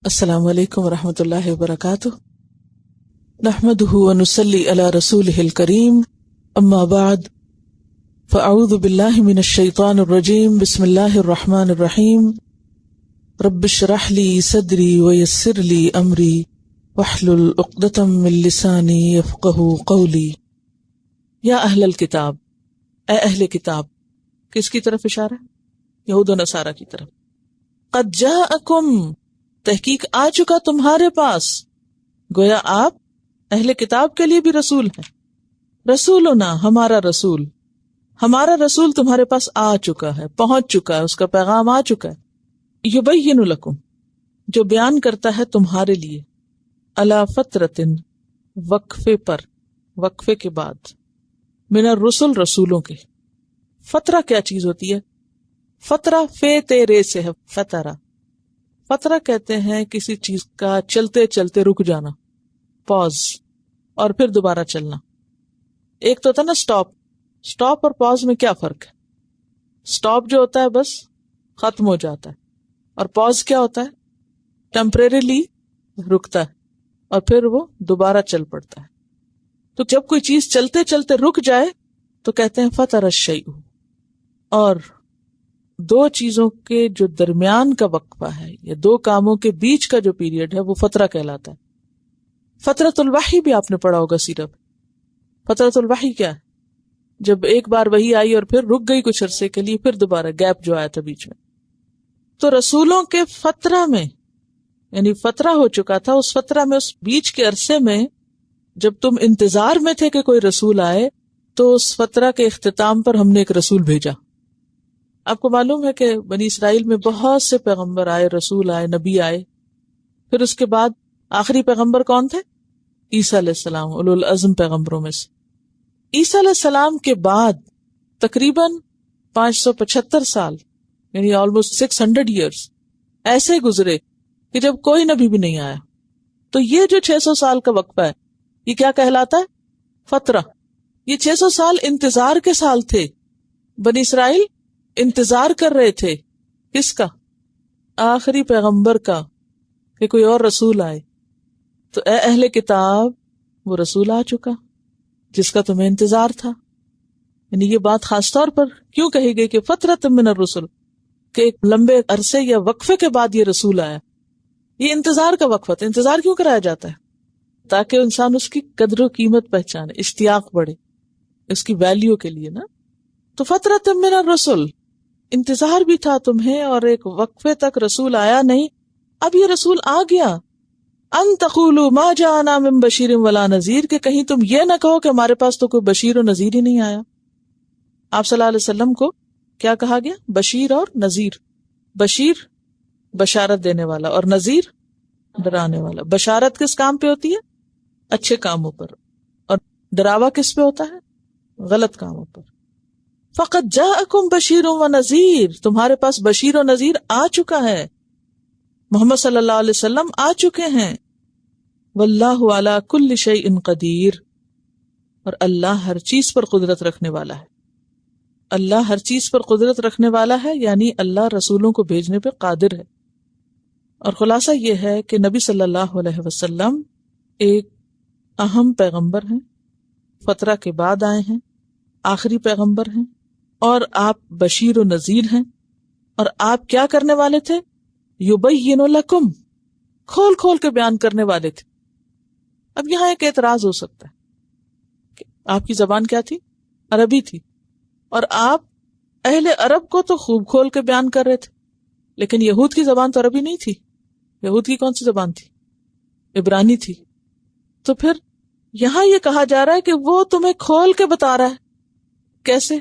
السلام علیکم ورحمۃ اللہ وبرکاتہ، نحمده ونصلی علی رسولہ الکریم، اما بعد فاعوذ باللہ من الشیطان الرجیم، بسم اللہ الرحمن الرحیم، رب اشرح لی صدری ویسر لی امری واحلل عقدۃ من لسانی یفقہوا قولی۔ یا اہل الکتاب، اے اہل کتاب، کس کی طرف اشارہ ہے؟ یہود و نصارہ کی طرف۔ قد جاءکم، تحقیق آ چکا تمہارے پاس، گویا آپ اہل کتاب کے لیے بھی رسول ہیں۔ رسولنا، ہمارا رسول تمہارے پاس آ چکا ہے، پہنچ چکا ہے، اس کا پیغام آ چکا ہے۔ یبین لکم، جو بیان کرتا ہے تمہارے لیے، علی فترۃ، وقفے پر، وقفے کے بعد، من الرسل، رسولوں کے۔ فترہ کیا چیز ہوتی ہے؟ فترہ فے تیرے سے ہے، فترہ کہتے ہیں کسی چیز کا چلتے چلتے رک جانا، پاز، اور پھر دوبارہ چلنا۔ ایک تو ہوتا ہے نا سٹاپ اور پاز میں کیا فرق ہے؟ سٹاپ جو ہوتا ہے بس ختم ہو جاتا ہے، اور پاز کیا ہوتا ہے؟ ٹیمپریریلی رکتا ہے اور پھر وہ دوبارہ چل پڑتا ہے۔ تو جب کوئی چیز چلتے چلتے رک جائے تو کہتے ہیں فتر الشیء۔ اور دو چیزوں کے جو درمیان کا وقفہ ہے یا دو کاموں کے بیچ کا جو پیریڈ ہے وہ فترہ کہلاتا ہے۔ فترۃ الوحی بھی آپ نے پڑھا ہوگا سیرت۔ فترۃ الوحی کیا ہے؟ جب ایک بار وحی آئی اور پھر رک گئی کچھ عرصے کے لیے، پھر دوبارہ گیپ جو آیا تھا بیچ میں۔ تو رسولوں کے فترہ میں، یعنی فترہ ہو چکا تھا، اس فترہ میں، اس بیچ کے عرصے میں جب تم انتظار میں تھے کہ کوئی رسول آئے، تو اس فترہ کے اختتام پر ہم نے ایک رسول بھیجا۔ آپ کو معلوم ہے کہ بنی اسرائیل میں بہت سے پیغمبر آئے، رسول آئے، نبی آئے، پھر اس کے بعد آخری پیغمبر کون تھے؟ عیسیٰ علیہ السلام، اولو العزم پیغمبروں میں سے۔ عیسیٰ علیہ السلام کے بعد تقریباً 575 سال، یعنی آلموسٹ 600 ایئرس ایسے گزرے کہ جب کوئی نبی بھی نہیں آیا۔ تو یہ جو 600 سال کا وقفہ ہے، یہ کیا کہلاتا ہے؟ فترہ۔ یہ 600 سال انتظار کے سال تھے۔ بنی اسرائیل انتظار کر رہے تھے، کس کا؟ آخری پیغمبر کا، کہ کوئی اور رسول آئے۔ تو اے اہل کتاب، وہ رسول آ چکا جس کا تمہیں انتظار تھا۔ یعنی یہ بات خاص طور پر کیوں کہی گئی کہ فترۃ من الرسل، کہ ایک لمبے عرصے یا وقفے کے بعد یہ رسول آیا۔ یہ انتظار کا وقفہ تھا۔ انتظار کیوں کرایا جاتا ہے؟ تاکہ انسان اس کی قدر و قیمت پہچانے، اشتیاق بڑھے اس کی ویلیو کے لیے نا۔ تو فترۃ من الرسل، انتظار بھی تھا تمہیں، اور ایک وقفے تک رسول آیا نہیں، اب یہ رسول آ گیا۔ ان تقولوا ما جاءنا من بشیر ولا نذیر، کہ کہیں تم یہ نہ کہو کہ ہمارے پاس تو کوئی بشیر و نذیر ہی نہیں آیا۔ آپ صلی اللہ علیہ وسلم کو کیا کہا گیا؟ بشیر اور نذیر۔ بشیر بشارت دینے والا، اور نذیر ڈرانے والا۔ بشارت کس کام پہ ہوتی ہے؟ اچھے کاموں پر، اور ڈراوا کس پہ ہوتا ہے؟ غلط کاموں پر۔ فقط جاءکم بشیر و نذیر، تمہارے پاس بشیر و نذیر آ چکا ہے، محمد صلی اللہ علیہ وسلم آ چکے ہیں۔ واللہ علی کل شیء قدیر، اور اللہ ہر چیز پر قدرت رکھنے والا ہے۔ اللہ ہر چیز پر قدرت رکھنے والا ہے، یعنی اللہ رسولوں کو بھیجنے پہ قادر ہے۔ اور خلاصہ یہ ہے کہ نبی صلی اللہ علیہ وسلم ایک اہم پیغمبر ہیں، فترہ کے بعد آئے ہیں، آخری پیغمبر ہیں، اور آپ بشیر و نذیر ہیں۔ اور آپ کیا کرنے والے تھے؟ یبین لکم، کھول کھول کے بیان کرنے والے تھے۔ اب یہاں ایک اعتراض ہو سکتا ہے کہ آپ کی زبان کیا تھی؟ عربی تھی، اور آپ اہل عرب کو تو خوب کھول کے بیان کر رہے تھے، لیکن یہود کی زبان تو عربی نہیں تھی۔ یہود کی کون سی زبان تھی؟ عبرانی تھی۔ تو پھر یہاں یہ کہا جا رہا ہے کہ وہ تمہیں کھول کے بتا رہا ہے۔ کیسے؟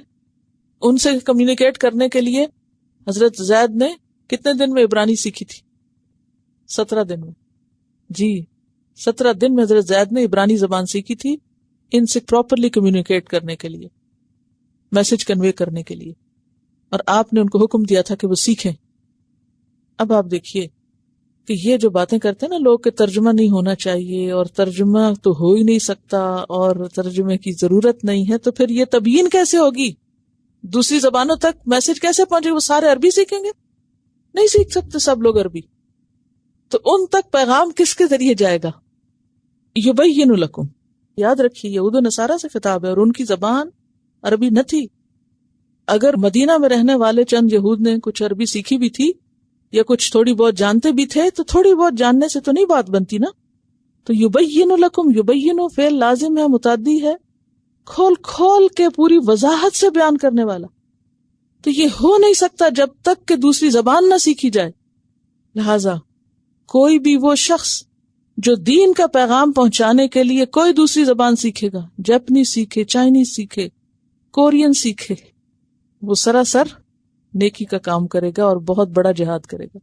ان سے کمیونیکیٹ کرنے کے لیے حضرت زید نے کتنے دن میں عبرانی سیکھی تھی؟ 17 دن میں۔ جی، 17 دن میں حضرت زید نے عبرانی زبان سیکھی تھی، ان سے پراپرلی کمیونیکیٹ کرنے کے لیے، میسج کنوے کرنے کے لیے، اور آپ نے ان کو حکم دیا تھا کہ وہ سیکھیں۔ اب آپ دیکھیے کہ یہ جو باتیں کرتے ہیں نا لوگ کہ ترجمہ نہیں ہونا چاہیے، اور ترجمہ تو ہو ہی نہیں سکتا، اور ترجمے کی ضرورت نہیں ہے، تو پھر یہ تبیین کیسے ہوگی؟ دوسری زبانوں تک میسج کیسے پہنچے؟ وہ سارے عربی سیکھیں گے؟ نہیں سیکھ سکتے سب لوگ عربی۔ تو ان تک پیغام کس کے ذریعے جائے گا؟ یبین لکم. یاد رکھیے یہود و نصارہ سے خطاب ہے اور ان کی زبان عربی نہ تھی. اگر مدینہ میں رہنے والے چند یہود نے کچھ عربی سیکھی بھی تھی یا کچھ تھوڑی بہت جانتے بھی تھے تو تھوڑی بہت جاننے سے تو نہیں بات بنتی نا. تو یبین لکم، یبین فعل لازم ہے، متعدی ہے، کھول کھول کے پوری وضاحت سے بیان کرنے والا. تو یہ ہو نہیں سکتا جب تک کہ دوسری زبان نہ سیکھی جائے. لہذا کوئی بھی وہ شخص جو دین کا پیغام پہنچانے کے لیے کوئی دوسری زبان سیکھے گا، جاپنیز سیکھے، چائنیز سیکھے، کورین سیکھے، وہ سراسر نیکی کا کام کرے گا اور بہت بڑا جہاد کرے گا.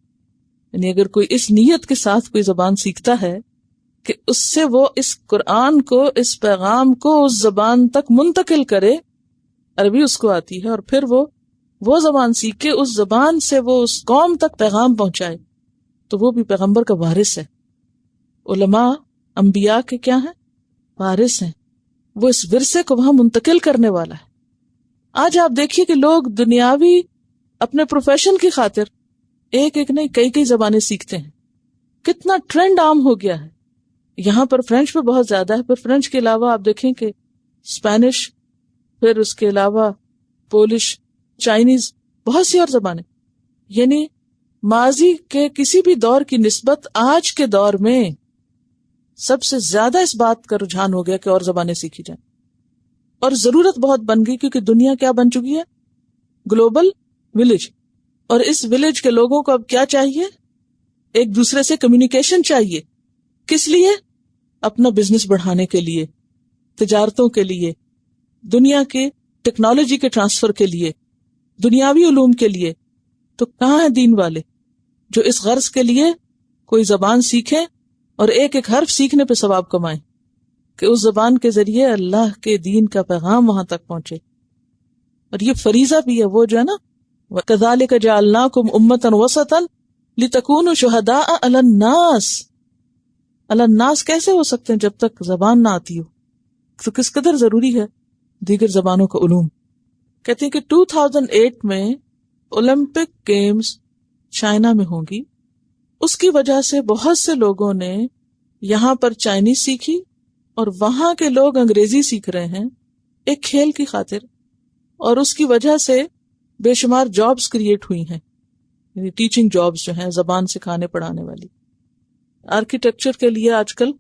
یعنی اگر کوئی اس نیت کے ساتھ کوئی زبان سیکھتا ہے کہ اس سے وہ اس قرآن کو، اس پیغام کو اس زبان تک منتقل کرے، عربی اس کو آتی ہے، اور پھر وہ زبان سیکھ کے اس زبان سے وہ اس قوم تک پیغام پہنچائے، تو وہ بھی پیغمبر کا وارث ہے. علماء انبیاء کے کیا ہیں؟ وارث ہیں. وہ اس ورثے کو وہاں منتقل کرنے والا ہے. آج آپ دیکھیے کہ لوگ دنیاوی اپنے پروفیشن کی خاطر ایک نہیں کئی زبانیں سیکھتے ہیں. کتنا ٹرینڈ عام ہو گیا ہے. یہاں پر فرینچ پہ بہت زیادہ ہے، پھر فرینچ کے علاوہ آپ دیکھیں کہ اسپینش، پھر اس کے علاوہ پولش، چائنیز، بہت سی اور زبانیں. یعنی ماضی کے کسی بھی دور کی نسبت آج کے دور میں سب سے زیادہ اس بات کا رجحان ہو گیا کہ اور زبانیں سیکھی جائیں. اور ضرورت بہت بن گئی کیونکہ دنیا کیا بن چکی ہے؟ Global village. اور اس ولیج کے لوگوں کو اب کیا چاہیے؟ ایک دوسرے سے کمیونیکیشن چاہیے. کس لیے؟ اپنا بزنس بڑھانے کے لیے، تجارتوں کے لیے، دنیا کے ٹیکنالوجی کے ٹرانسفر کے لیے، دنیاوی علوم کے لیے. تو کہاں ہیں دین والے جو اس غرض کے لیے کوئی زبان سیکھیں اور ایک حرف سیکھنے پہ ثواب کمائیں کہ اس زبان کے ذریعے اللہ کے دین کا پیغام وہاں تک پہنچے. اور یہ فریضہ بھی ہے، وہ جو ہے نا وَكَذَلِكَ جَعَلْنَاكُمْ أُمَّةً وَسَطًا لِتَكُونُوا شُهَدَاءَ عَلَى النَّاسِ. علی الناس کیسے ہو سکتے ہیں جب تک زبان نہ آتی ہو؟ تو کس قدر ضروری ہے دیگر زبانوں کا علوم. کہتے ہیں کہ 2008 میں اولمپک گیمز چائنا میں ہوں گی. اس کی وجہ سے بہت سے لوگوں نے یہاں پر چائنیز سیکھی اور وہاں کے لوگ انگریزی سیکھ رہے ہیں ایک کھیل کی خاطر. اور اس کی وجہ سے بے شمار جابز کریٹ ہوئی ہیں، یعنی ٹیچنگ جابز جو ہیں، زبان سکھانے پڑھانے والی. آرکیٹیکچر کے لیے آج کل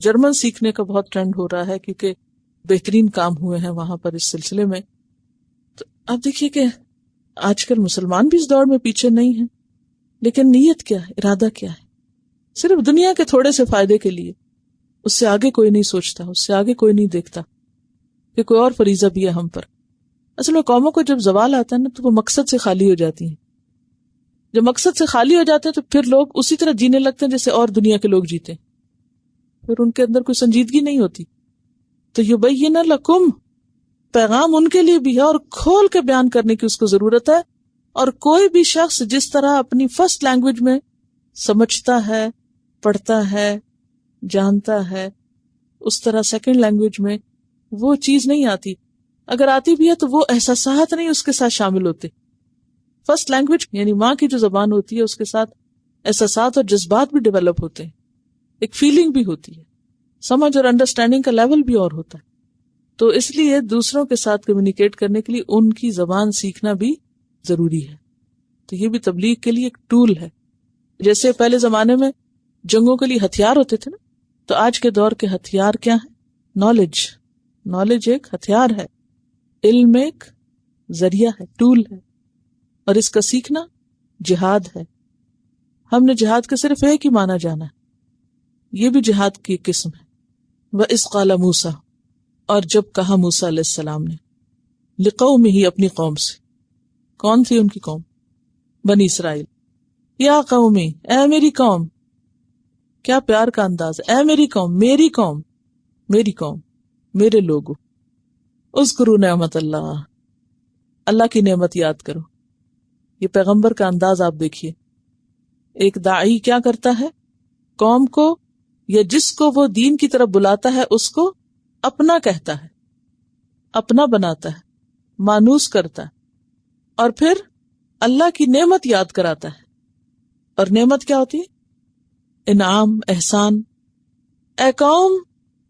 جرمن سیکھنے کا بہت ٹرینڈ ہو رہا ہے کیونکہ بہترین کام ہوئے ہیں وہاں پر اس سلسلے میں. تو آپ دیکھیے کہ آج کل مسلمان بھی اس دور میں پیچھے نہیں ہیں، لیکن نیت کیا ہے، ارادہ کیا ہے؟ صرف دنیا کے تھوڑے سے فائدے کے لیے. اس سے آگے کوئی نہیں سوچتا، اس سے آگے کوئی نہیں دیکھتا کہ کوئی اور فریضہ بھی ہے ہم پر. اصل میں قوموں کو جب زوال آتا ہے نا تو وہ مقصد سے خالی ہو جاتی ہیں. جب مقصد سے خالی ہو جاتے ہیں تو پھر لوگ اسی طرح جینے لگتے ہیں جیسے اور دنیا کے لوگ جیتے ہیں، پھر ان کے اندر کوئی سنجیدگی نہیں ہوتی. تو یبین لکم پیغام ان کے لیے بھی ہے اور کھول کے بیان کرنے کی اس کو ضرورت ہے. اور کوئی بھی شخص جس طرح اپنی فرسٹ لینگویج میں سمجھتا ہے، پڑھتا ہے، جانتا ہے، اس طرح سیکنڈ لینگویج میں وہ چیز نہیں آتی. اگر آتی بھی ہے تو وہ احساسات نہیں اس کے ساتھ شامل ہوتے. فرسٹ لینگویج یعنی ماں کی جو زبان ہوتی ہے اس کے ساتھ احساسات اور جذبات بھی ڈیولپ ہوتے ہیں، ایک فیلنگ بھی ہوتی ہے، سمجھ اور انڈرسٹینڈنگ کا لیول بھی اور ہوتا ہے. تو اس لیے دوسروں کے ساتھ کمیونیکیٹ کرنے کے لیے ان کی زبان سیکھنا بھی ضروری ہے. تو یہ بھی تبلیغ کے لیے ایک ٹول ہے. جیسے پہلے زمانے میں جنگوں کے لیے ہتھیار ہوتے تھے نا، تو آج کے دور کے ہتھیار کیا ہے؟ نالج ایک ہتھیار ہے، علم ایک ذریعہ ہے، ٹول ہے، اور اس کا سیکھنا جہاد ہے. ہم نے جہاد کا صرف ایک ہی معنی جانا ہے، یہ بھی جہاد کی ایک قسم ہے. وَإِذْ قَالَ مُوسَىٰ، اور جب کہا موسیٰ علیہ السلام نے، لِقَوْمِهِ اپنی قوم سے. کون تھی ان کی قوم؟ بنی اسرائیل. یا قومی، اے میری قوم. کیا پیار کا انداز ہے، اے میری قوم، میری قوم، میری قوم، میرے لوگوں. اذکروا نعمت اللہ، اللہ کی نعمت یاد کرو. یہ پیغمبر کا انداز آپ دیکھیے. ایک داعی کیا کرتا ہے؟ قوم کو یا جس کو وہ دین کی طرف بلاتا ہے اس کو اپنا کہتا ہے، اپنا بناتا ہے، مانوس کرتا ہے، اور پھر اللہ کی نعمت یاد کراتا ہے. اور نعمت کیا ہوتی ہے؟ انعام، احسان. اے قوم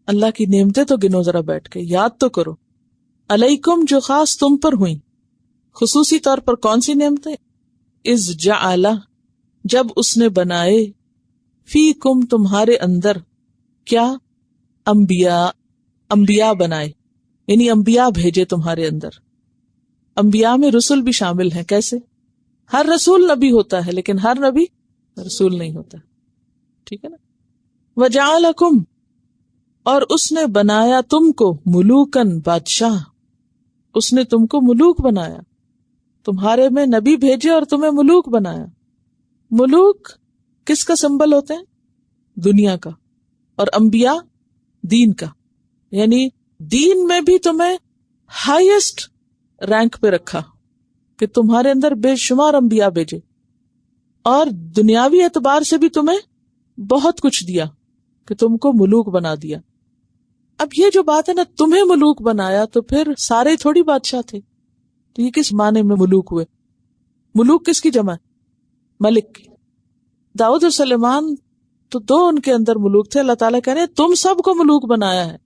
اللہ کی نعمتیں تو گنو ذرا بیٹھ کے، یاد تو کرو. علیکم جو خاص تم پر ہوئیں، خصوصی طور پر کون سی نعمتیں؟ اذ جعل جب اس نے بنائے، فیکم تمہارے اندر، کیا؟ انبیاء بنائے، یعنی انبیاء بھیجے تمہارے اندر. انبیاء میں رسل بھی شامل ہیں. کیسے؟ ہر رسول نبی ہوتا ہے لیکن ہر نبی رسول نہیں ہوتا. ٹھیک ہے نا. وجعلکم اور اس نے بنایا تم کو، ملوکن بادشاہ، اس نے تم کو ملوک بنایا، تمہارے میں نبی بھیجے اور تمہیں ملوک بنایا. ملوک کس کا سمبل ہوتے ہیں؟ دنیا کا. اور انبیاء دین کا. یعنی دین میں بھی تمہیں ہائیسٹ رینک پہ رکھا کہ تمہارے اندر بے شمار انبیاء بھیجے، اور دنیاوی اعتبار سے بھی تمہیں بہت کچھ دیا کہ تم کو ملوک بنا دیا. اب یہ جو بات ہے نا، تمہیں ملوک بنایا، تو پھر سارے تھوڑی بادشاہ تھے. تو یہ کس معنی میں ملوک ہوئے؟ ملوک کس کی جمع ہے؟ ملک کی. داؤد اور سلیمان تو دو ان کے اندر ملوک تھے. اللہ تعالیٰ کہہ رہے ہیں تم سب کو ملوک بنایا ہے.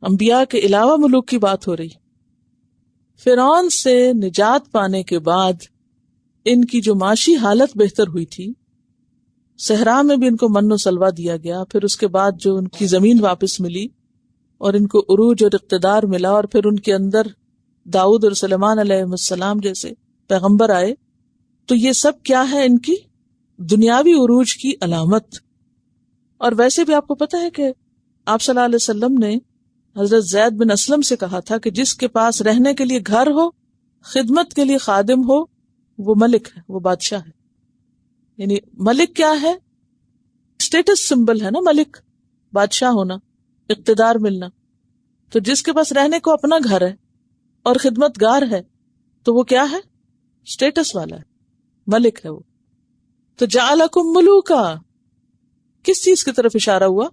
انبیاء کے علاوہ ملوک کی بات ہو رہی. فرعون سے نجات پانے کے بعد ان کی جو معاشی حالت بہتر ہوئی تھی، صحرا میں بھی ان کو من و سلوہ دیا گیا، پھر اس کے بعد جو ان کی زمین واپس ملی اور ان کو عروج اور اقتدار ملا، اور پھر ان کے اندر داؤد اور سلیمان علیہ السلام جیسے پیغمبر آئے، تو یہ سب کیا ہے؟ ان کی دنیاوی عروج کی علامت. اور ویسے بھی آپ کو پتہ ہے کہ آپ صلی اللہ علیہ وسلم نے حضرت زید بن اسلم سے کہا تھا کہ جس کے پاس رہنے کے لیے گھر ہو، خدمت کے لیے خادم ہو، وہ ملک ہے، وہ بادشاہ ہے. یعنی ملک کیا ہے؟ اسٹیٹس سمبل ہے نا ملک، بادشاہ ہونا، اقتدار ملنا. تو جس کے پاس رہنے کو اپنا گھر ہے اور خدمت گار ہے تو وہ کیا ہے؟ اسٹیٹس والا ہے، ملک ہے وہ. تو جعلکم ملوکا، کس چیز کی طرف اشارہ ہوا؟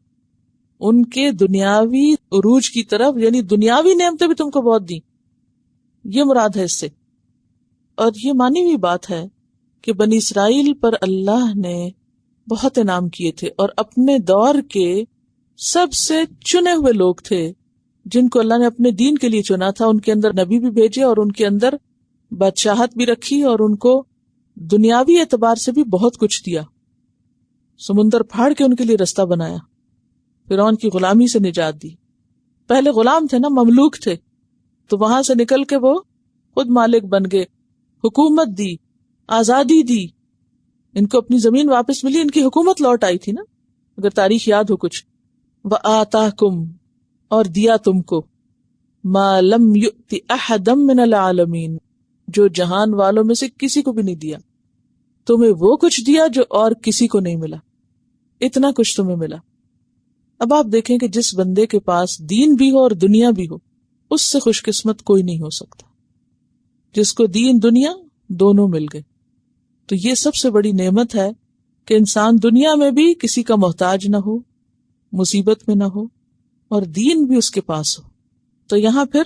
ان کے دنیاوی عروج کی طرف. یعنی دنیاوی نعمتیں بھی تم کو بہت دیں، یہ مراد ہے اس سے. اور یہ مانی ہوئی بات ہے کہ بنی اسرائیل پر اللہ نے بہت انعام کیے تھے، اور اپنے دور کے سب سے چنے ہوئے لوگ تھے جن کو اللہ نے اپنے دین کے لیے چنا تھا. ان کے اندر نبی بھی بھیجے اور ان کے اندر بادشاہت بھی رکھی، اور ان کو دنیاوی اعتبار سے بھی بہت کچھ دیا. سمندر پھاڑ کے ان کے لیے رستہ بنایا، فرعون کی غلامی سے نجات دی. پہلے غلام تھے نا، مملوک تھے، تو وہاں سے نکل کے وہ خود مالک بن گئے، حکومت دی، آزادی دی. ان کو اپنی زمین واپس ملی، ان کی حکومت لوٹ آئی تھی نا، اگر تاریخ یاد ہو کچھ. وَآتَاكُمْ اور دیا تم کو، مَا لَمْ يُؤْتِ أَحَدًا مِّنَ الْعَالَمِينَ جو جہان والوں میں سے کسی کو بھی نہیں دیا. تمہیں وہ کچھ دیا جو اور کسی کو نہیں ملا، اتنا کچھ تمہیں ملا. اب آپ دیکھیں کہ جس بندے کے پاس دین بھی ہو اور دنیا بھی ہو، اس سے خوش قسمت کوئی نہیں ہو سکتا. جس کو دین دنیا دونوں مل گئے. تو یہ سب سے بڑی نعمت ہے کہ انسان دنیا میں بھی کسی کا محتاج نہ ہو، مصیبت میں نہ ہو، اور دین بھی اس کے پاس ہو. تو یہاں پھر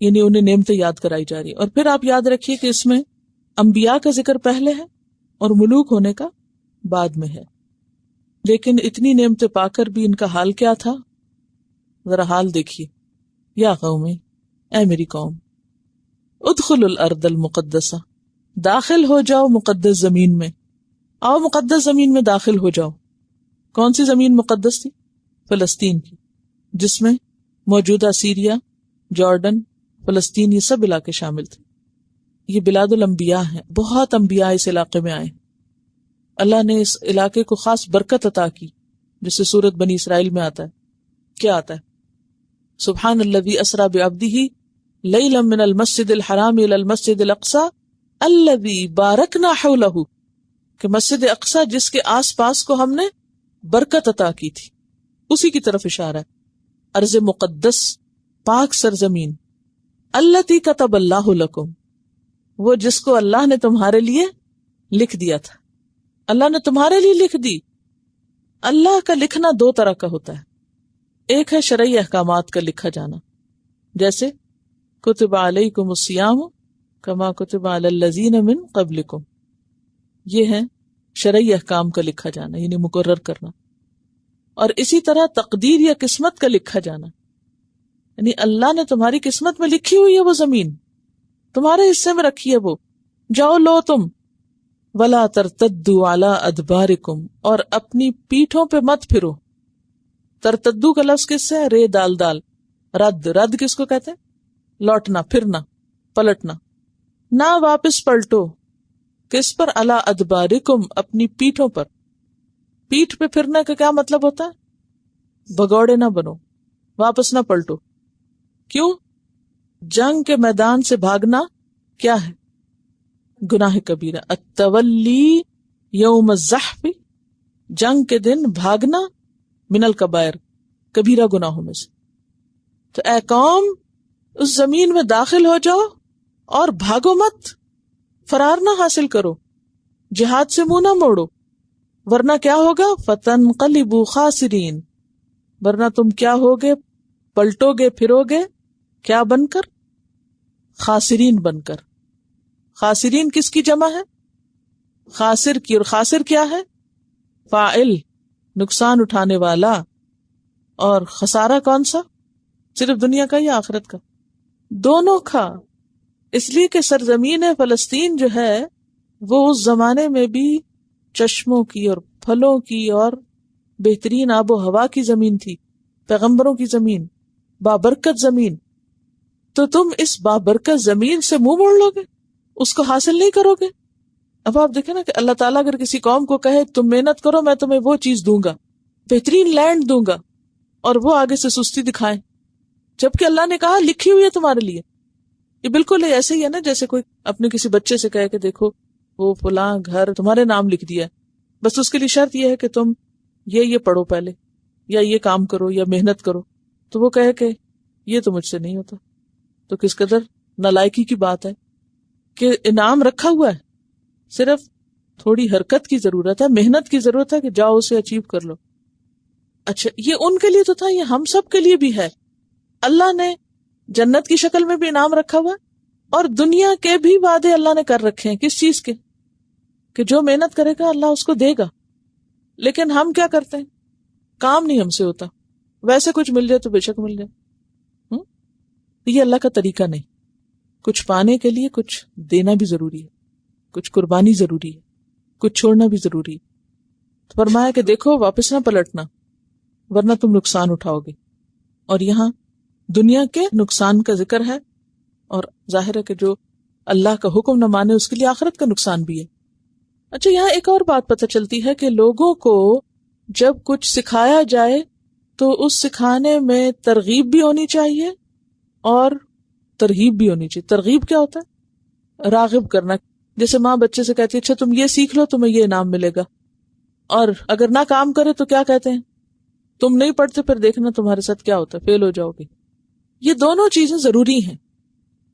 یعنی انہیں نعمتیں یاد کرائی جا رہی. اور پھر آپ یاد رکھیے کہ اس میں انبیاء کا ذکر پہلے ہے اور ملوک ہونے کا بعد میں ہے. لیکن اتنی نعمتیں پا کر بھی ان کا حال کیا تھا؟ ذرا حال دیکھیے. یا قومی، اے میری قوم، ادخلوا الارض المقدسہ، داخل ہو جاؤ مقدس زمین میں. آؤ مقدس زمین میں داخل ہو جاؤ. کون سی زمین مقدس تھی؟ فلسطین کی، جس میں موجودہ سیریا، جارڈن، فلسطین، یہ سب علاقے شامل تھے. یہ بلاد الانبیاء ہیں، بہت انبیاء اس علاقے میں آئے. اللہ نے اس علاقے کو خاص برکت عطا کی، جسے سورۃ بنی اسرائیل میں آتا ہے. کیا آتا ہے؟ سبحان الذی اسری بعبدہ لیلا من المسجد الحرام الی المسجد الاقصی الذی بارکنا حولہ، کہ مسجد اقصی جس کے آس پاس کو ہم نے برکت عطا کی تھی، اسی کی طرف اشارہ ہے. ارض مقدس، پاک سرزمین. التی کتب اللہ لکم، وہ جس کو اللہ نے تمہارے لیے لکھ دیا تھا. اللہ نے تمہارے لیے لکھ دی. اللہ کا لکھنا دو طرح کا ہوتا ہے. ایک ہے شرعی احکامات کا لکھا جانا، جیسے کتب علیکم الصیام کما کتب علی الذین من قبلکم. یہ ہے شرعی احکام کا لکھا جانا، یعنی مقرر کرنا. اور اسی طرح تقدیر یا قسمت کا لکھا جانا، یعنی اللہ نے تمہاری قسمت میں لکھی ہوئی ہے وہ زمین، تمہارے حصے میں رکھی ہے وہ، جاؤ لو تم۔ وَلَا تَرْتَدُّوا عَلَىٰ أَدْبَارِكُمْ، اور اپنی پیٹھوں پہ مت پھرو۔ ترتدو کا لفظ کس سے ہے؟ رے دال دال، رد، رد کس کو کہتے ہیں؟ لوٹنا، پھرنا، پلٹنا۔ نہ واپس پلٹو، کس پر؟ عَلَىٰ أَدْبَارِكُمْ، اپنی پیٹھوں پر۔ پیٹھ پہ پھرنے کا کیا مطلب ہوتا ہے؟ بھگوڑے نہ بنو، واپس نہ پلٹو۔ کیوں؟ جنگ کے میدان سے بھاگنا کیا ہے؟ گناہ کبیرہ۔ التولی یوم الزحف، جنگ کے دن بھاگنا، من الکبائر، کبیرہ گناہوں میں سے۔ تو اے قوم، اس زمین میں داخل ہو جاؤ اور بھاگو مت، فرار نہ حاصل کرو، جہاد سے منہ نہ موڑو، ورنہ کیا ہوگا؟ فتنقلبوا خاسرین، ورنہ تم کیا ہوگے؟ پلٹو گے، پھرو گے، کیا بن کر؟ خاسرین بن کر۔ خاسرین کس کی جمع ہے؟ خاسر کی، اور خاسر کیا ہے؟ فاعل، نقصان اٹھانے والا۔ اور خسارہ کون سا؟ صرف دنیا کا یا آخرت کا؟ دونوں کا۔ اس لیے کہ سرزمین فلسطین جو ہے وہ اس زمانے میں بھی چشموں کی اور پھلوں کی اور بہترین آب و ہوا کی زمین تھی، پیغمبروں کی زمین، بابرکت زمین۔ تو تم اس بابرکت زمین سے منہ موڑ لو گے، اس کو حاصل نہیں کرو گے۔ اب آپ دیکھیں نا کہ اللہ تعالیٰ اگر کسی قوم کو کہے تم محنت کرو، میں تمہیں وہ چیز دوں گا، بہترین لینڈ دوں گا، اور وہ آگے سے سستی دکھائیں، جبکہ اللہ نے کہا لکھی ہوئی ہے تمہارے لیے۔ یہ بالکل ایسے ہی ہے نا جیسے کوئی اپنے کسی بچے سے کہے کہ دیکھو وہ فلاں گھر تمہارے نام لکھ دیا ہے، بس اس کے لیے شرط یہ ہے کہ تم یہ پڑھو پہلے، یا یہ کام کرو، یا محنت کرو، تو وہ کہے کہ یہ تو مجھ سے نہیں ہوتا۔ تو کس قدر نالائکی کی بات ہے کہ انعام رکھا ہوا ہے، صرف تھوڑی حرکت کی ضرورت ہے، محنت کی ضرورت ہے کہ جاؤ اسے اچیو کر لو۔ اچھا، یہ ان کے لیے تو تھا، یہ ہم سب کے لیے بھی ہے۔ اللہ نے جنت کی شکل میں بھی انعام رکھا ہوا ہے، اور دنیا کے بھی وعدے اللہ نے کر رکھے ہیں۔ کس چیز کے؟ کہ جو محنت کرے گا اللہ اس کو دے گا۔ لیکن ہم کیا کرتے ہیں؟ کام نہیں ہم سے ہوتا، ویسے کچھ مل جائے تو بے شک مل جائے۔ یہ اللہ کا طریقہ نہیں۔ کچھ پانے کے لیے کچھ دینا بھی ضروری ہے، کچھ قربانی ضروری ہے، کچھ چھوڑنا بھی ضروری ہے۔ تو فرمایا کہ دیکھو واپس نہ پلٹنا، ورنہ تم نقصان اٹھاؤ گے۔ اور یہاں دنیا کے نقصان کا ذکر ہے، اور ظاہر ہے کہ جو اللہ کا حکم نہ مانے اس کے لیے آخرت کا نقصان بھی ہے۔ اچھا، یہاں ایک اور بات پتہ چلتی ہے کہ لوگوں کو جب کچھ سکھایا جائے تو اس سکھانے میں ترغیب بھی ہونی چاہیے اور ترغیب بھی ہونی چاہیے۔ ترغیب کیا ہوتا ہے؟ راغب کرنا۔ جیسے ماں بچے سے کہتی ہے اچھا تم یہ سیکھ لو تمہیں یہ انعام ملے گا، اور اگر نہ کام کرے تو کیا کہتے ہیں؟ تم نہیں پڑھتے پھر دیکھنا تمہارے ساتھ کیا ہوتا ہے، فیل ہو جاؤ گے۔ یہ دونوں چیزیں ضروری ہیں،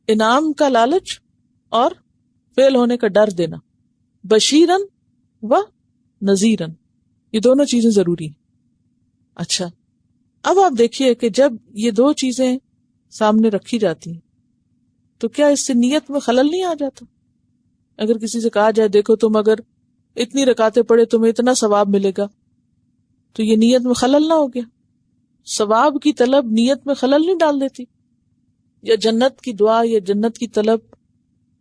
انعام کا لالچ اور فیل ہونے کا ڈر دینا، بشیرن و نذیرن، یہ دونوں چیزیں ضروری ہیں۔ اچھا، اب آپ دیکھیے کہ جب یہ دو چیزیں سامنے رکھی جاتی ہیں تو کیا اس سے نیت میں خلل نہیں آ جاتا؟ اگر کسی سے کہا جائے دیکھو تم اگر اتنی رکعتیں پڑھے تمہیں اتنا ثواب ملے گا، تو یہ نیت میں خلل نہ ہو گیا؟ ثواب کی طلب نیت میں خلل نہیں ڈال دیتی؟ یا جنت کی دعا یا جنت کی طلب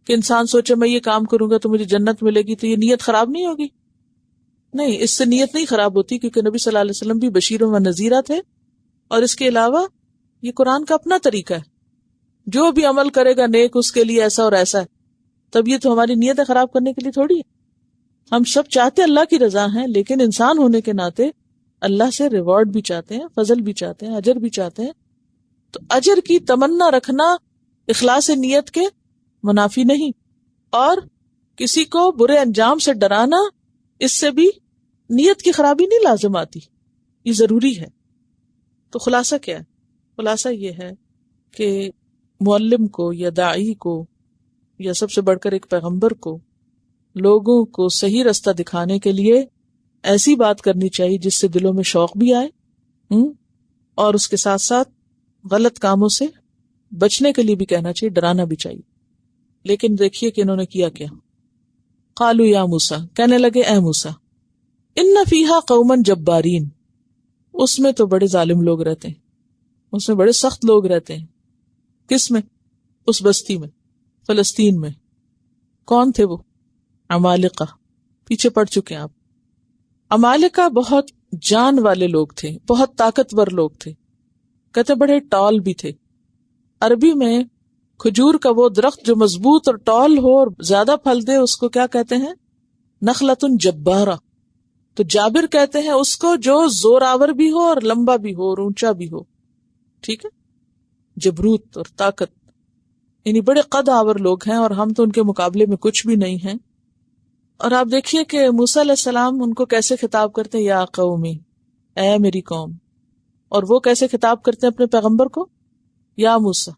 کہ انسان سوچے میں یہ کام کروں گا تو مجھے جنت ملے گی، تو یہ نیت خراب نہیں ہوگی؟ نہیں، اس سے نیت نہیں خراب ہوتی، کیونکہ نبی صلی اللہ علیہ وسلم بھی بشیر و نذیرہ تھے، اور اس کے علاوہ یہ قرآن کا اپنا طریقہ ہے، جو بھی عمل کرے گا نیک اس کے لیے ایسا اور ایسا ہے۔ تب یہ تو ہماری نیتیں خراب کرنے کے لیے تھوڑی ہے۔ ہم سب چاہتے اللہ کی رضا ہیں، لیکن انسان ہونے کے ناطے اللہ سے ریوارڈ بھی چاہتے ہیں، فضل بھی چاہتے ہیں، اجر بھی چاہتے ہیں۔ تو اجر کی تمنا رکھنا اخلاص نیت کے منافی نہیں، اور کسی کو برے انجام سے ڈرانا اس سے بھی نیت کی خرابی نہیں لازم آتی، یہ ضروری ہے۔ تو خلاصہ کیا ہے؟ خلاصہ یہ ہے کہ معلم کو یا داعی کو یا سب سے بڑھ کر ایک پیغمبر کو لوگوں کو صحیح رستہ دکھانے کے لیے ایسی بات کرنی چاہیے جس سے دلوں میں شوق بھی آئے، اور اس کے ساتھ ساتھ غلط کاموں سے بچنے کے لیے بھی کہنا چاہیے، ڈرانا بھی چاہیے۔ لیکن دیکھیے کہ انہوں نے کیا کیا۔ قالوا یا موسیٰ، کہنے لگے اے موسیٰ، ان فیہا قوما جبارین، اس میں تو بڑے ظالم لوگ رہتے ہیں، اس میں بڑے سخت لوگ رہتے ہیں. کس میں؟ اس بستی میں، فلسطین میں. کون تھے وہ؟ عمالقہ. پیچھے پڑ چکے ہیں آپ. عمالقہ بہت جان والے لوگ تھے، بہت طاقتور لوگ تھے، کہتے بڑے ٹال بھی تھے. عربی میں کھجور کا وہ درخت جو مضبوط اور ٹال ہو اور زیادہ پھل دے اس کو کیا کہتے ہیں؟ نخلۃ جبارہ. تو جابر کہتے ہیں اس کو جو زور آور بھی ہو اور لمبا بھی ہو اور اونچا بھی ہو. ٹھیک ہے، جبروت اور طاقت، یعنی بڑے قد آور لوگ ہیں، اور ہم تو ان کے مقابلے میں کچھ بھی نہیں ہیں. اور آپ دیکھیے کہ موسیٰ علیہ السلام ان کو کیسے خطاب کرتے ہیں، یا قومی، اے میری قوم. اور وہ کیسے خطاب کرتے ہیں اپنے پیغمبر کو؟ یا موسیٰ.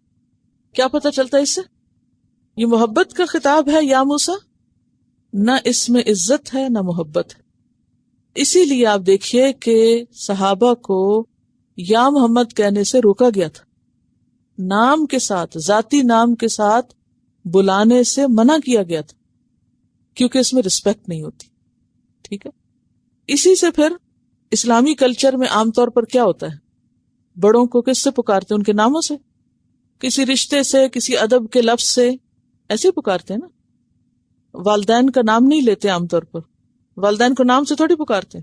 کیا پتہ چلتا ہے اس سے؟ یہ محبت کا خطاب ہے یا موسیٰ؟ نہ اس میں عزت ہے نہ محبت ہے. اسی لیے آپ دیکھیے کہ صحابہ کو یا محمد کہنے سے روکا گیا تھا، نام کے ساتھ، ذاتی نام کے ساتھ بلانے سے منع کیا گیا تھا، کیونکہ اس میں رسپیکٹ نہیں ہوتی. ٹھیک ہے. اسی سے پھر اسلامی کلچر میں عام طور پر کیا ہوتا ہے، بڑوں کو کس سے پکارتے ہیں؟ ان کے ناموں سے، کسی رشتے سے، کسی ادب کے لفظ سے، ایسے ہی پکارتے ہیں نا. والدین کا نام نہیں لیتے عام طور پر، والدین کو نام سے تھوڑی پکارتے،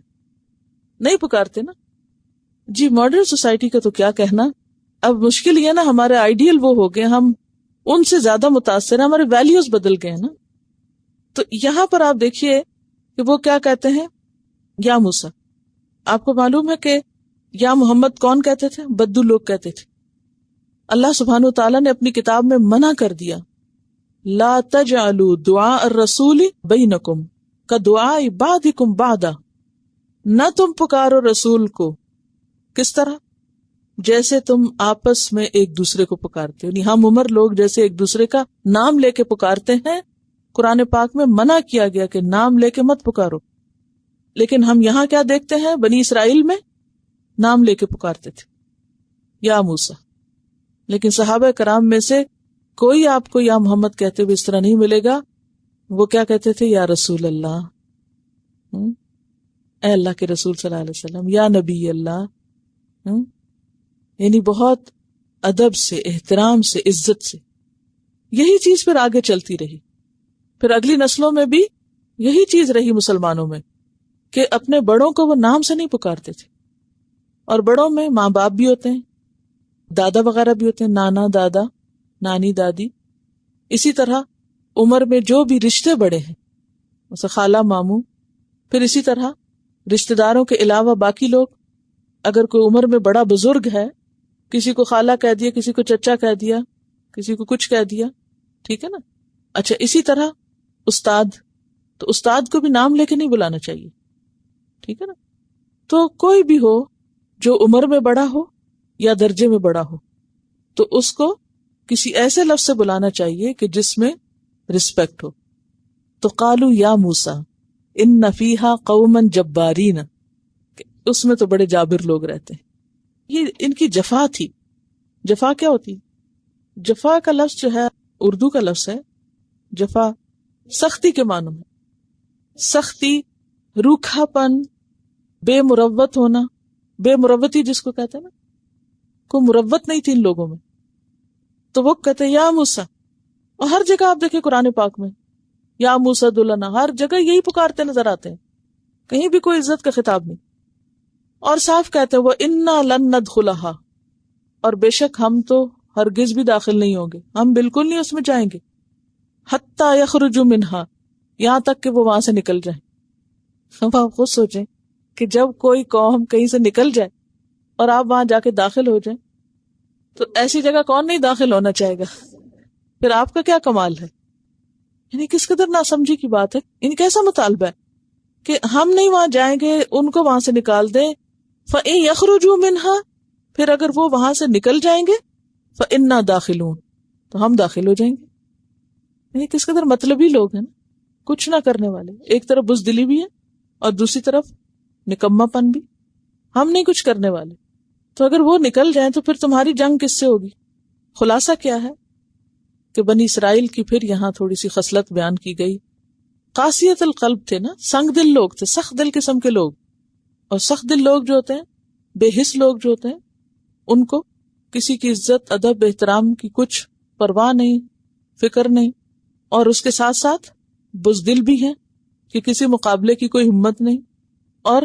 نہیں پکارتے نا. جی ماڈرن سوسائٹی کا تو کیا کہنا. اب مشکل یہ نا، ہمارے آئیڈیل وہ ہو گئے، ہم ان سے زیادہ متاثر ہیں، ہمارے ویلیوز بدل گئے ہیں نا. تو یہاں پر آپ دیکھیے کہ وہ کیا کہتے ہیں، یا موسیٰ. آپ کو معلوم ہے کہ یا محمد کون کہتے تھے؟ بدو لوگ کہتے تھے. اللہ سبحانہ وتعالیٰ نے اپنی کتاب میں منع کر دیا، لا تجعلوا دعاء الرسول بینکم کدعاء بعضکم بعضا. نہ تم پکارو رسول کو کس طرح؟ جیسے تم آپس میں ایک دوسرے کو پکارتے ہو. یعنی ہم عمر لوگ جیسے ایک دوسرے کا نام لے کے پکارتے ہیں، قرآن پاک میں منع کیا گیا کہ نام لے کے مت پکارو. لیکن ہم یہاں کیا دیکھتے ہیں، بنی اسرائیل میں نام لے کے پکارتے تھے، یا موسیٰ. لیکن صحابہ کرام میں سے کوئی آپ کو یا محمد کہتے ہوئے اس طرح نہیں ملے گا. وہ کیا کہتے تھے؟ یا رسول اللہ، اے اللہ کے رسول صلی اللہ علیہ وسلم، یا نبی اللہ. یعنی بہت ادب سے، احترام سے، عزت سے. یہی چیز پھر آگے چلتی رہی. پھر اگلی نسلوں میں بھی یہی چیز رہی مسلمانوں میں، کہ اپنے بڑوں کو وہ نام سے نہیں پکارتے تھے. اور بڑوں میں ماں باپ بھی ہوتے ہیں، دادا وغیرہ بھی ہوتے ہیں، نانا، دادا، نانی، دادی. اسی طرح عمر میں جو بھی رشتے بڑے ہیں، مثلا خالہ، ماموں. پھر اسی طرح رشتہ داروں کے علاوہ باقی لوگ، اگر کوئی عمر میں بڑا بزرگ ہے، کسی کو خالہ کہہ دیا، کسی کو چچا کہہ دیا، کسی کو کچھ کہہ دیا. ٹھیک ہے نا. اچھا، اسی طرح استاد، تو استاد کو بھی نام لے کے نہیں بلانا چاہیے. ٹھیک ہے نا. تو کوئی بھی ہو جو عمر میں بڑا ہو یا درجے میں بڑا ہو، تو اس کو کسی ایسے لفظ سے بلانا چاہیے کہ جس میں رسپیکٹ ہو. تو قالوا یا موسیٰ ان فیہا قوما جبارین، اس میں تو بڑے جابر لوگ رہتے ہیں. یہ ان کی جفا تھی. جفا کیا ہوتی؟ جفا کا لفظ جو ہے اردو کا لفظ ہے. جفا سختی کے معنوں میں، سختی، روکھا پن، بے مروت ہونا. بے مروتی جس کو کہتے ہیں نا، کوئی مروت نہیں تھی ان لوگوں میں. تو وہ کہتے ہیں یا موسیٰ. اور ہر جگہ آپ دیکھیں قرآن پاک میں یا موسیٰ دلنا، ہر جگہ یہی پکارتے نظر آتے ہیں، کہیں بھی کوئی عزت کا خطاب نہیں. اور صاف کہتے ہیں وہ انا لن ندخلھا، اور بے شک ہم تو ہرگز بھی داخل نہیں ہوں گے، ہم بالکل نہیں اس میں جائیں گے. حتی یخرجوا منہا، یہاں تک کہ وہ وہاں سے نکل جائیں. اب آپ خود سوچیں کہ جب کوئی قوم کہیں سے نکل جائے اور آپ وہاں جا کے داخل ہو جائیں، تو ایسی جگہ کون نہیں داخل ہونا چاہے گا؟ پھر آپ کا کیا کمال ہے؟ یعنی کس قدر ناسمجھی کی بات ہے. ان کیسا مطالبہ ہے کہ ہم نہیں وہاں جائیں گے، ان کو وہاں سے نکال دیں. فَإِن يَخْرُجُوا مِنْهَا، پھر اگر وہ وہاں سے نکل جائیں گے، فَإِنَّا دَاخِلُونَ، تو ہم داخل ہو جائیں گے. یعنی کس قدر مطلبی لوگ ہیں نا، کچھ نہ کرنے والے. ایک طرف بزدلی بھی ہے اور دوسری طرف نکما پن بھی. ہم نہیں کچھ کرنے والے، تو اگر وہ نکل جائیں تو پھر تمہاری جنگ کس سے ہوگی؟ خلاصہ کیا ہے کہ بنی اسرائیل کی پھر یہاں تھوڑی سی خصلت بیان کی گئی. قاسیت القلب تھے نا، سنگ دل لوگ تھے، سخت دل قسم کے لوگ. اور سخت دل لوگ جو ہوتے ہیں بے حس لوگ جو ہوتے ہیں ان کو کسی کی عزت ادب احترام کی کچھ پرواہ نہیں، فکر نہیں، اور اس کے ساتھ ساتھ بزدل بھی ہیں کہ کسی مقابلے کی کوئی ہمت نہیں، اور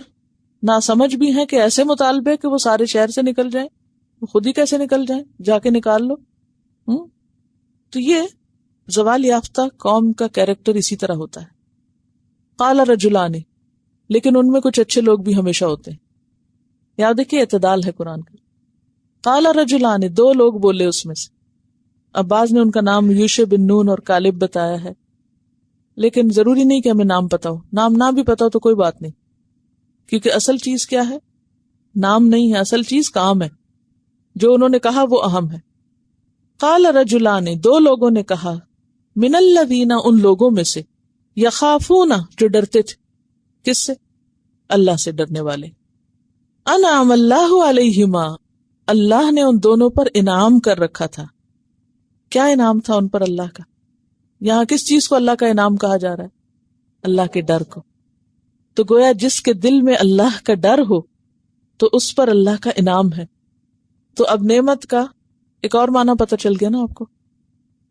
ناسمجھ بھی ہیں کہ ایسے مطالبے کہ وہ سارے شہر سے نکل جائیں، خود ہی کیسے نکل جائیں، جا کے نکال لو۔ تو یہ زوال یافتہ قوم کا کیریکٹر اسی طرح ہوتا ہے۔ قال رجلان، لیکن ان میں کچھ اچھے لوگ بھی ہمیشہ ہوتے ہیں۔ یاد دیکھیے اعتدال ہے قرآن کا۔ قال رجلان، دو لوگ بولے اس میں سے۔ اب بعض نے ان کا نام یوشع بن نون اور کالب بتایا ہے، لیکن ضروری نہیں کہ ہمیں نام پتا ہو، نام نہ بھی پتا ہو تو کوئی بات نہیں، کیونکہ اصل چیز کیا ہے؟ نام نہیں ہے، اصل چیز کام ہے، جو انہوں نے کہا وہ اہم ہے۔ قال رجلان، دو لوگوں نے کہا، من الذین، ان لوگوں میں سے، یخافون، جو ڈرتے تھے، کس سے؟ اللہ سے ڈرنے والے۔ انعم اللہ علیہما، اللہ نے ان دونوں پر انعام کر رکھا تھا۔ کیا انعام تھا ان پر اللہ کا؟ یہاں کس چیز کو اللہ کا انعام کہا جا رہا ہے؟ اللہ کے ڈر کو۔ تو گویا جس کے دل میں اللہ کا ڈر ہو تو اس پر اللہ کا انعام ہے۔ تو اب نعمت کا ایک اور معنی پتہ چل گیا نا آپ کو۔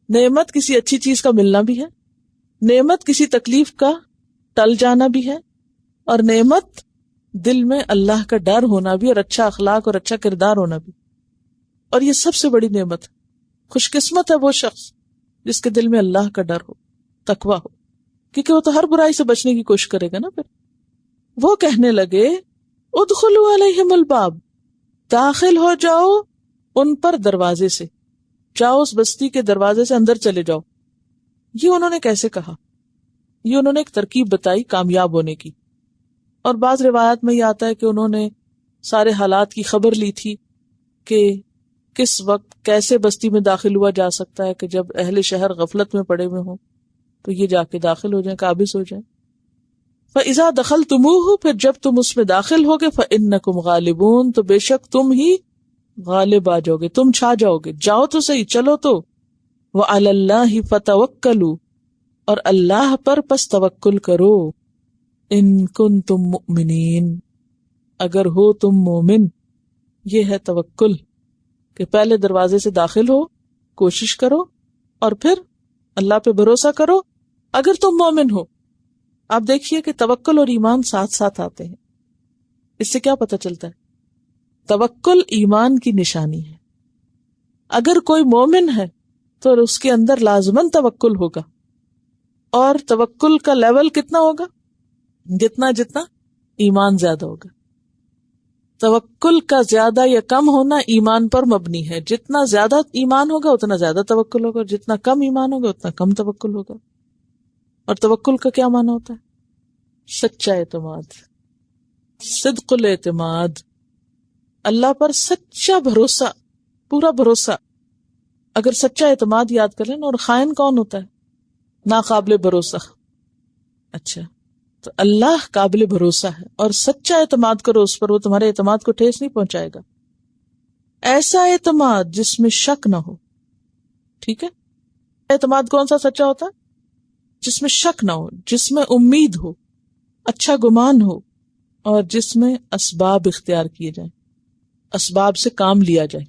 نعمت کسی اچھی چیز کا ملنا بھی ہے، نعمت کسی تکلیف کا ٹل جانا بھی ہے، اور نعمت دل میں اللہ کا ڈر ہونا بھی، اور اچھا اخلاق اور اچھا کردار ہونا بھی۔ اور یہ سب سے بڑی نعمت ہے۔ خوش قسمت ہے وہ شخص جس کے دل میں اللہ کا ڈر ہو، تقویٰ ہو، کیونکہ وہ تو ہر برائی سے بچنے کی کوشش کرے گا نا۔ پھر وہ کہنے لگے، ادخلوا علیہم الباب، داخل ہو جاؤ ان پر دروازے سے، جاؤ اس بستی کے دروازے سے اندر چلے جاؤ۔ یہ انہوں نے کیسے کہا؟ یہ انہوں نے ایک ترکیب بتائی کامیاب ہونے کی، اور بعض روایات میں یہ آتا ہے کہ انہوں نے سارے حالات کی خبر لی تھی کہ کس وقت کیسے بستی میں داخل ہوا جا سکتا ہے، کہ جب اہل شہر غفلت میں پڑے ہوئے ہوں تو یہ جا کے داخل ہو جائیں، قابض ہو جائیں۔ فَإِذَا دَخَلْتُمُوهُ، پھر جب تم اس میں داخل ہوگے، فَإِنَّكُمْ غَالِبُونَ، تو بے شک تم ہی غالب آ جاؤ گے، تم چھا جاؤ گے، جاؤ تو صحیح، چلو تو۔ وَعَلَى اللَّهِ فَتَوَكَّلُوا، اور اللہ پر پس توکل کرو، ان کنتم مؤمنین، اگر ہو تم مومن۔ یہ ہے توکل، کہ پہلے دروازے سے داخل ہو، کوشش کرو، اور پھر اللہ پہ بھروسہ کرو اگر تم مومن ہو۔ آپ دیکھیے کہ توکل اور ایمان ساتھ ساتھ آتے ہیں۔ اس سے کیا پتہ چلتا ہے؟ توکل ایمان کی نشانی ہے۔ اگر کوئی مومن ہے تو اس کے اندر لازماً توکل ہوگا، اور توکل کا لیول کتنا ہوگا؟ جتنا ایمان زیادہ ہوگا۔ توکل کا زیادہ یا کم ہونا ایمان پر مبنی ہے، جتنا زیادہ ایمان ہوگا اتنا زیادہ توکل ہوگا، جتنا کم ایمان ہوگا اتنا کم توکل ہوگا۔ اور توکل کا کیا معنی ہوتا ہے؟ سچا اعتماد، صدق الاعتماد، اللہ پر سچا بھروسہ، پورا بھروسہ۔ اگر سچا اعتماد یاد کر لینا، اور خائن کون ہوتا ہے؟ ناقابل بھروسہ۔ اچھا، تو اللہ قابل بھروسہ ہے، اور سچا اعتماد کرو اس پر، وہ تمہارے اعتماد کو ٹھیس نہیں پہنچائے گا۔ ایسا اعتماد جس میں شک نہ ہو، ٹھیک ہے؟ اعتماد کون سا سچا ہوتا ہے؟ جس میں شک نہ ہو، جس میں امید ہو، اچھا گمان ہو، اور جس میں اسباب اختیار کیے جائیں، اسباب سے کام لیا جائے۔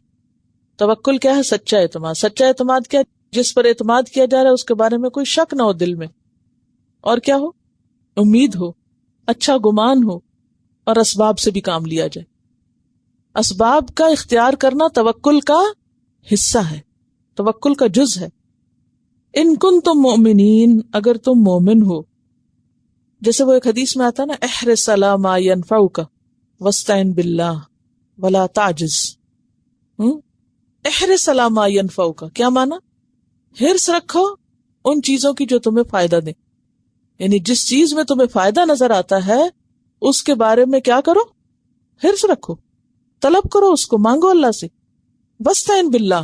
توکل کیا ہے؟ سچا اعتماد۔ سچا اعتماد کیا ہے؟ جس پر اعتماد کیا جا رہا ہے اس کے بارے میں کوئی شک نہ ہو دل میں، اور کیا ہو؟ امید ہو، اچھا گمان ہو، اور اسباب سے بھی کام لیا جائے۔ اسباب کا اختیار کرنا توکل کا حصہ ہے، توکل کا جز ہے۔ ان کنتم مؤمنین، اگر تم مومن ہو۔ جیسے وہ ایک حدیث میں آتا ہے نا، احرص علی ما ینفعک واستعن باللہ ولا تعجز۔ احرص علی ما ینفعک، کیا مانا؟ حرص رکھو ان چیزوں کی جو تمہیں فائدہ دیں، یعنی جس چیز میں تمہیں فائدہ نظر آتا ہے اس کے بارے میں کیا کرو؟ حرص رکھو، طلب کرو، اس کو مانگو اللہ سے۔ واستعن باللہ،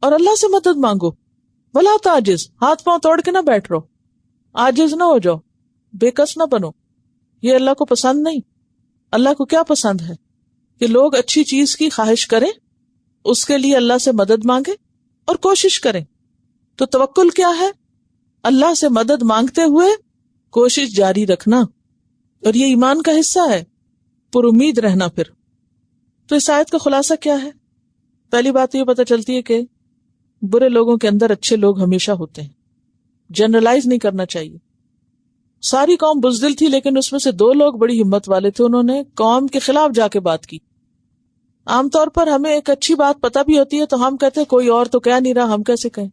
اور اللہ سے مدد مانگو۔ ولا تعجز، ہاتھ پاؤں توڑ کے نہ بیٹھ رہو، عاجز نہ ہو جاؤ، بے کس نہ بنو۔ یہ اللہ کو پسند نہیں۔ اللہ کو کیا پسند ہے؟ کہ لوگ اچھی چیز کی خواہش کریں، اس کے لیے اللہ سے مدد مانگے اور کوشش کریں۔ تو توکل کیا ہے؟ اللہ سے مدد مانگتے ہوئے کوشش جاری رکھنا، اور یہ ایمان کا حصہ ہے، پر امید رہنا۔ پھر تو اس آیت کا خلاصہ کیا ہے؟ پہلی بات یہ پتہ چلتی ہے کہ برے لوگوں کے اندر اچھے لوگ ہمیشہ ہوتے ہیں. جنرلائز نہیں کرنا چاہیے. ساری قوم بزدل تھی لیکن اس میں سے 2 لوگ بڑی ہمت والے تھے، انہوں نے قوم کے خلاف جا کے بات کی. عام طور پر ہمیں ایک اچھی بات پتہ بھی ہوتی ہے تو ہم کہتے ہیں کوئی اور تو کہہ نہیں رہا، ہم کیسے کہیں،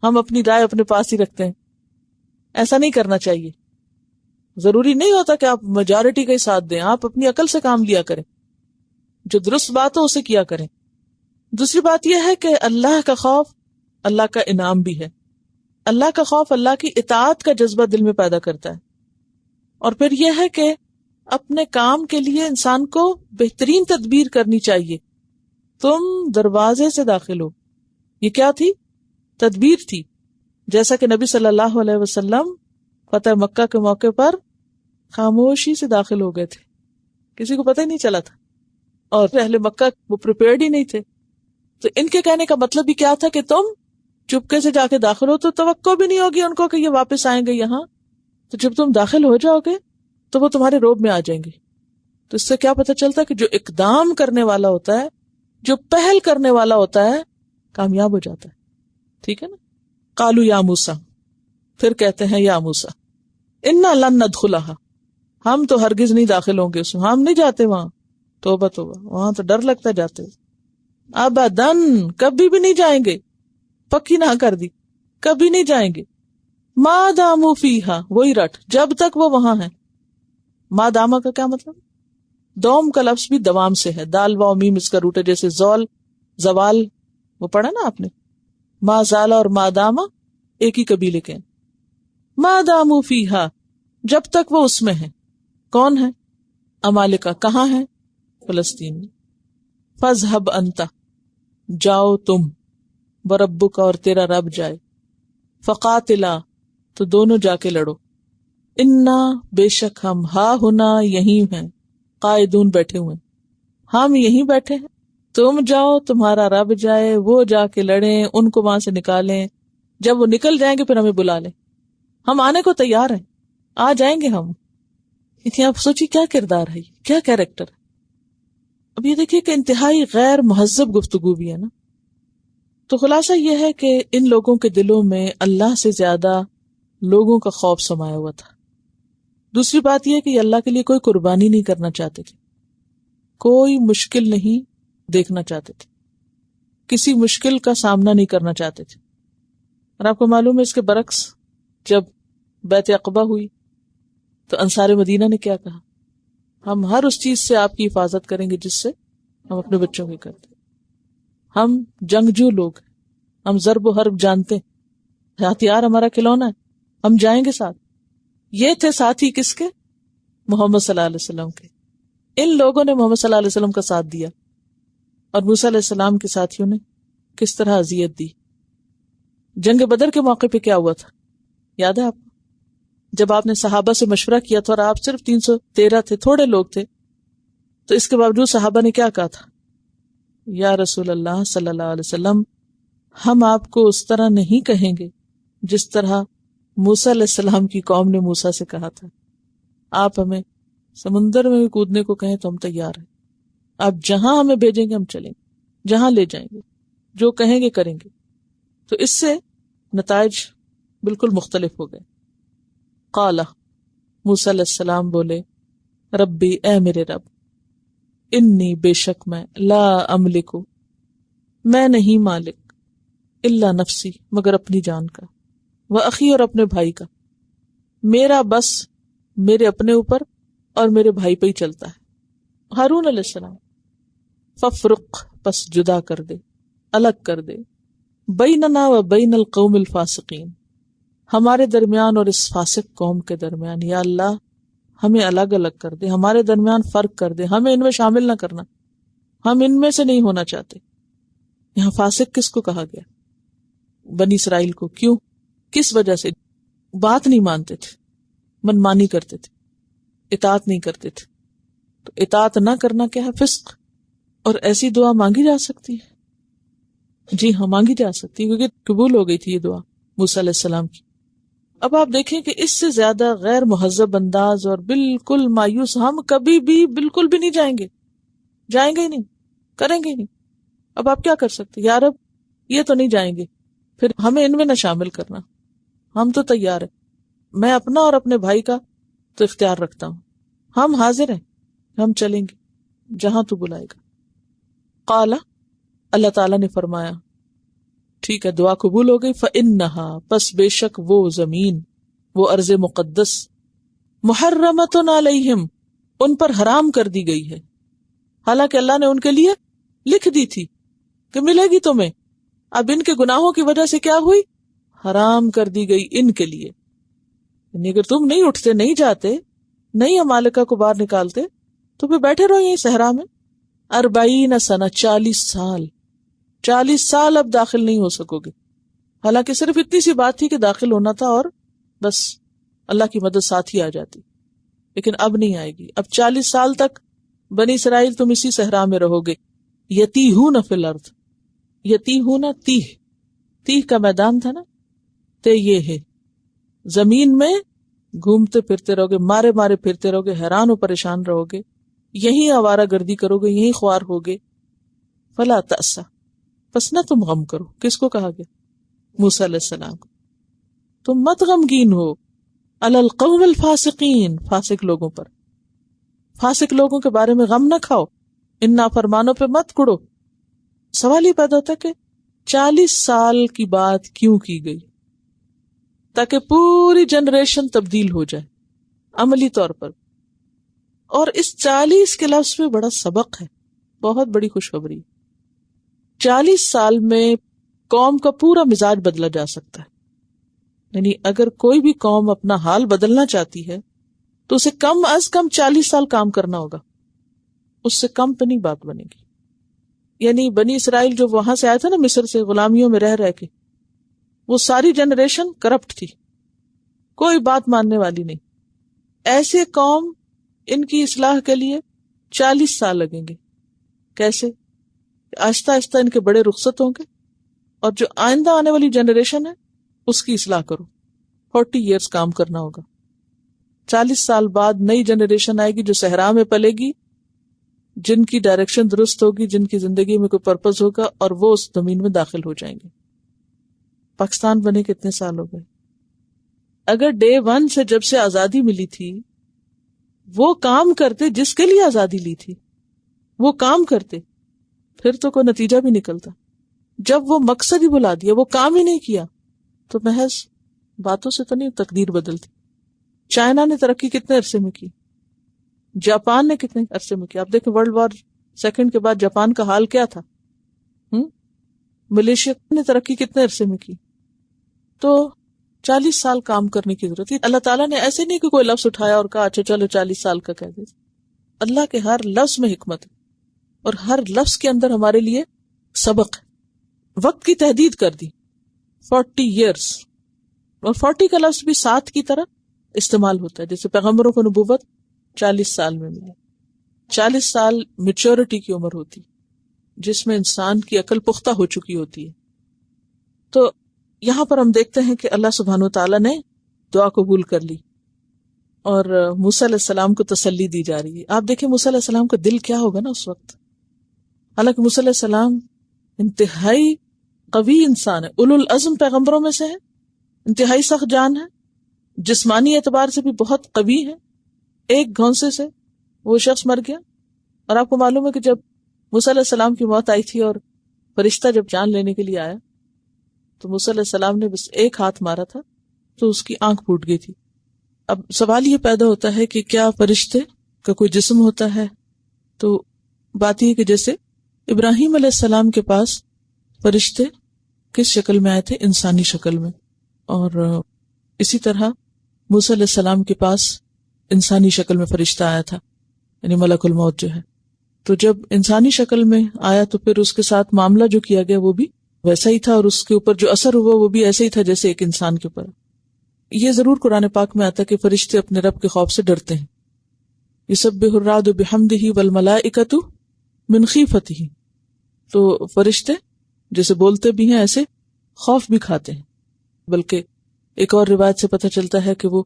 ہم اپنی رائے اپنے پاس ہی رکھتے ہیں. ایسا نہیں کرنا چاہیے. ضروری نہیں ہوتا کہ آپ میجورٹی کا ہی ساتھ دیں، آپ اپنی عقل سے کام لیا کریں، جو درست بات ہو اسے کیا کریں. دوسری بات یہ ہے کہ اللہ کا خوف اللہ کا انعام بھی ہے. اللہ کا خوف اللہ کی اطاعت کا جذبہ دل میں پیدا کرتا ہے. اور پھر یہ ہے کہ اپنے کام کے لیے انسان کو بہترین تدبیر کرنی چاہیے. تم دروازے سے داخل ہو، یہ کیا تھی؟ تدبیر تھی. جیسا کہ نبی صلی اللہ علیہ وسلم فتح مکہ کے موقع پر خاموشی سے داخل ہو گئے تھے، کسی کو پتہ ہی نہیں چلا تھا، اور اہل مکہ وہ پریپیئرڈ ہی نہیں تھے. تو ان کے کہنے کا مطلب بھی کیا تھا کہ تم چپکے سے جا کے داخل ہو تو توقع بھی نہیں ہوگی ان کو کہ یہ واپس آئیں گے یہاں. تو جب تم داخل ہو جاؤ گے تو وہ تمہارے روب میں آ جائیں گے. تو اس سے کیا پتہ چلتا ہے کہ جو اقدام کرنے والا ہوتا ہے، جو پہل کرنے والا ہوتا ہے، کامیاب ہو جاتا ہے. ٹھیک ہے نا. قالوا یا موسیٰ، پھر کہتے ہیں یا موسیٰ انا لن ندخلها، ہم تو ہرگز نہیں داخل ہوں گے اس میں، ہم نہیں جاتے وہاں. توبہ توبہ، وہاں تو ڈر لگتا ہے جاتے. ابداً، کبھی بھی نہیں جائیں گے. پکی نہ کر دی، کبھی نہیں جائیں گے. ما داموا فیہا، وہی رٹ، جب تک وہ وہاں ہیں. ما داما کا کیا مطلب؟ دوم کا لفظ بھی دوام سے ہے، دال واو میم اس کا روٹ ہے. جیسے زول، زوال، وہ پڑھا نا آپ نے. ما زالا اور ما داما ایک ہی قبیلے کے ہیں. ما داموا فیہا، جب تک وہ اس میں ہیں. کون ہے؟ امالکہ. کہاں ہیں؟ فلسطین میں. فاذهب انت، جاؤ تم، وربک، اور تیرا رب جائے. فقاتلا، تو دونوں جا کے لڑو. انا، بے شک ہم، ہا ہونا، یہیں ہیں، قائدون، بیٹھے ہوئے. ہم یہیں بیٹھے ہیں، تم جاؤ، تمہارا رب جائے، وہ جا کے لڑیں، ان کو وہاں سے نکالیں. جب وہ نکل جائیں گے پھر ہمیں بلا لیں، ہم آنے کو تیار ہیں، آ جائیں گے ہم. اتنی آپ سوچی کیا کردار ہے، کیا کیریکٹر ہے. اب یہ دیکھیے کہ انتہائی غیر مہذب گفتگو بھی ہے نا. تو خلاصہ یہ ہے کہ ان لوگوں کے دلوں میں اللہ سے زیادہ لوگوں کا خوف سمایا ہوا تھا. دوسری بات یہ کہ یہ اللہ کے لیے کوئی قربانی نہیں کرنا چاہتے تھے، کوئی مشکل نہیں دیکھنا چاہتے تھے، کسی مشکل کا سامنا نہیں کرنا چاہتے تھے. اور آپ کو معلوم ہے اس کے برعکس جب بیعت عقبہ ہوئی تو انصار مدینہ نے کیا کہا؟ ہم ہر اس چیز سے آپ کی حفاظت کریں گے جس سے ہم اپنے بچوں کی کرتے. ہم جنگجو لوگ ہیں، ہم ضرب و حرب جانتے ہیں، ہتھیار ہمارا کھلونا ہے، ہم جائیں گے ساتھ. یہ تھے ساتھی کس کے؟ محمد صلی اللہ علیہ وسلم کے. ان لوگوں نے محمد صلی اللہ علیہ وسلم کا ساتھ دیا، اور موسیٰ علیہ السلام کے ساتھیوں نے کس طرح اذیت دی. جنگ بدر کے موقع پہ کیا ہوا تھا یاد ہے آپ کو؟ جب آپ نے صحابہ سے مشورہ کیا تھا اور آپ صرف 313 تھے، تھوڑے لوگ تھے، تو اس کے باوجود صحابہ نے کیا کہا تھا؟ یا رسول اللہ صلی اللہ علیہ وسلم، ہم آپ کو اس طرح نہیں کہیں گے جس طرح موسیٰ علیہ السلام کی قوم نے موسیٰ سے کہا تھا. آپ ہمیں سمندر میں بھی کودنے کو کہیں تو ہم تیار ہیں، آپ جہاں ہمیں بھیجیں گے ہم چلیں گے، جہاں لے جائیں گے، جو کہیں گے کریں گے. تو اس سے نتائج بالکل مختلف ہو گئے. قال، موسیٰ علیہ السلام بولے، ربی، اے میرے رب، انی، بے شک میں، لا املک، میں نہیں مالک، الا نفسی، مگر اپنی جان کا، واخی، اور اپنے بھائی کا. میرا بس میرے اپنے اوپر اور میرے بھائی پہ ہی چلتا ہے، ہارون علیہ السلام. ففرق، پس جدا کر دے، الگ کر دے، بیننا و بین القوم الفاسقین، ہمارے درمیان اور اس فاسق قوم کے درمیان. یا اللہ ہمیں الگ الگ کر دے، ہمارے درمیان فرق کر دے، ہمیں ان میں شامل نہ کرنا، ہم ان میں سے نہیں ہونا چاہتے. یہاں فاسق کس کو کہا گیا؟ بنی اسرائیل کو. کیوں؟ کس وجہ سے؟ بات نہیں مانتے تھے، منمانی کرتے تھے، اطاعت نہیں کرتے تھے. تو اطاعت نہ کرنا کیا ہے؟ فسق. اور ایسی دعا مانگی جا سکتی ہے؟ جی ہاں، مانگی جا سکتی ہے، کیونکہ قبول ہو گئی تھی یہ دعا موسیٰ علیہ السلام کی. اب آپ دیکھیں کہ اس سے زیادہ غیر مہذب انداز اور بالکل مایوس ہم کبھی بھی بالکل بھی نہیں جائیں گے ہی نہیں. کریں گے نہیں. اب آپ کیا کر سکتے؟ یا رب یہ تو نہیں جائیں گے، پھر ہمیں ان میں نہ شامل کرنا، ہم تو تیار ہیں. میں اپنا اور اپنے بھائی کا تو اختیار رکھتا ہوں، ہم حاضر ہیں، ہم چلیں گے جہاں تو بلائے گا. قال، اللہ تعالیٰ نے فرمایا ٹھیک ہے دعا قبول ہو گئی. فإنها، پس بے شک وہ زمین، وہ ارض مقدس، محرمۃ علیہم، ان پر حرام کر دی گئی ہے. حالانکہ اللہ نے ان کے لیے لکھ دی تھی کہ ملے گی تمہیں، اب ان کے گناہوں کی وجہ سے کیا ہوئی؟ حرام کر دی گئی ان کے لیے. یعنی اگر تم نہیں اٹھتے، نہیں جاتے، نہیں عمالقہ کو باہر نکالتے تو پھر بیٹھے رہو یہیں صحرا میں 40 سنہ، 40 سال اب داخل نہیں ہو سکو گے. حالانکہ صرف اتنی سی بات تھی کہ داخل ہونا تھا اور بس اللہ کی مدد ساتھ ہی آ جاتی، لیکن اب نہیں آئے گی. اب 40 سال تک بنی اسرائیل تم اسی صحرا میں رہو گے. یتیہون فی الارض، یتیہون، تیہ کا میدان تھا نا، تے یہ ہے زمین میں گھومتے پھرتے رہو گے، مارے مارے پھرتے رہو گے، حیران و پریشان رہو گے، یہیں آوارہ گردی کرو گے، یہیں خوار ہوگے. فلا تأسا، پس نہ تم غم کرو. کس کو کہا گیا؟ موسیٰ علیہ السلام کو. تم مت غمگین ہو علی القوم الفاسقین، فاسق لوگوں پر، فاسق لوگوں کے بارے میں غم نہ کھاؤ، ان نافرمانوں پہ مت کڑو. سوال یہ پیدا ہوتا ہے کہ 40 سال کی بات کیوں کی گئی؟ تاکہ پوری جنریشن تبدیل ہو جائے عملی طور پر. اور اس 40 کے لفظ میں بڑا سبق ہے، بہت بڑی خوشخبری. 40 سال میں قوم کا پورا مزاج بدلا جا سکتا ہے. یعنی اگر کوئی بھی قوم اپنا حال بدلنا چاہتی ہے تو اسے کم از کم 40 سال کام کرنا ہوگا، اس سے کم پہ نہیں بات بنے گی. یعنی بنی اسرائیل جو وہاں سے آئے تھے نا مصر سے غلامیوں میں رہ کے، وہ ساری جنریشن کرپٹ تھی، کوئی بات ماننے والی نہیں. ایسے قوم، ان کی اصلاح کے لیے 40 سال لگیں گے. کیسے؟ آہستہ آہستہ ان کے بڑے رخصت ہوں گے، اور جو آئندہ آنے والی جنریشن ہے اس کی اصلاح کرو. 40 ایئرس کام کرنا ہوگا. 40 سال بعد نئی جنریشن آئے گی جو صحرا میں پلے گی، جن کی ڈائریکشن درست ہوگی، جن کی زندگی میں کوئی پرپز ہوگا، اور وہ اس زمین میں داخل ہو جائیں گے. پاکستان بنے کتنے سال ہو گئے؟ اگر ڈے 1 سے جب سے آزادی ملی تھی وہ کام کرتے جس کے لیے آزادی لی تھی، وہ کام کرتے، پھر تو کوئی نتیجہ بھی نکلتا. جب وہ مقصد ہی بلا دیا، وہ کام ہی نہیں کیا، تو محض باتوں سے تو نہیں تقدیر بدلتی. چائنا نے ترقی کتنے عرصے میں کی، جاپان نے کتنے عرصے میں کیا. آپ دیکھیں ورلڈ وار 2 کے بعد جاپان کا حال کیا تھا. ملیشیا نے ترقی کتنے عرصے میں کی. تو 40 سال کام کرنے کی ضرورت ہے. اللہ تعالیٰ نے ایسے نہیں کہ کوئی لفظ اٹھایا اور کہا اچھا چلو 40 سال کا کہہ دے. اللہ کے ہر لفظ میں حکمت ہے، اور ہر لفظ کے اندر ہمارے لیے سبق ہے. وقت کی تحدید کر دی 40 ایئرس، اور 40 کا لفظ بھی 7 کی طرح استعمال ہوتا ہے. جیسے پیغمبروں کو نبوت 40 سال میں ملی. 40 سال میچورٹی کی عمر ہوتی جس میں انسان کی عقل پختہ ہو چکی ہوتی ہے. تو یہاں پر ہم دیکھتے ہیں کہ اللہ سبحانہ وتعالیٰ نے دعا قبول کر لی اور موسیٰ علیہ السلام کو تسلی دی جا رہی ہے. آپ دیکھیں موسیٰ علیہ السلام کا دل کیا ہوگا نا اس وقت. حالانکہ موسیٰ علیہ السلام انتہائی قوی انسان ہے، اولو العزم پیغمبروں میں سے ہے، انتہائی سخت جان ہے، جسمانی اعتبار سے بھی بہت قوی ہے. ایک گھونسے سے وہ شخص مر گیا. اور آپ کو معلوم ہے کہ جب موسیٰ علیہ السلام کی موت آئی تھی اور فرشتہ جب جان لینے کے لیے آیا تو موسیٰ علیہ السلام نے بس ایک ہاتھ مارا تھا تو اس کی آنکھ پھوٹ گئی تھی. اب سوال یہ پیدا ہوتا ہے کہ کیا فرشتے کا کوئی جسم ہوتا ہے؟ تو بات یہ کہ جیسے ابراہیم علیہ السلام کے پاس فرشتے کس شکل میں آئے تھے؟ انسانی شکل میں. اور اسی طرح موسیٰ علیہ السلام کے پاس انسانی شکل میں فرشتہ آیا تھا، یعنی ملک الموت جو ہے. تو جب انسانی شکل میں آیا تو پھر اس کے ساتھ معاملہ جو کیا گیا وہ بھی ویسا ہی تھا، اور اس کے اوپر جو اثر ہوا وہ بھی ایسا ہی تھا جیسے ایک انسان کے اوپر. یہ ضرور قرآن پاک میں آتا ہے کہ فرشتے اپنے رب کے خوف سے ڈرتے ہیں. یسبح الرعد بحمدہ والملائکۃ من خیفتہ. تو فرشتے جیسے بولتے بھی ہیں ایسے خوف بھی کھاتے ہیں، بلکہ ایک اور روایت سے پتہ چلتا ہے کہ وہ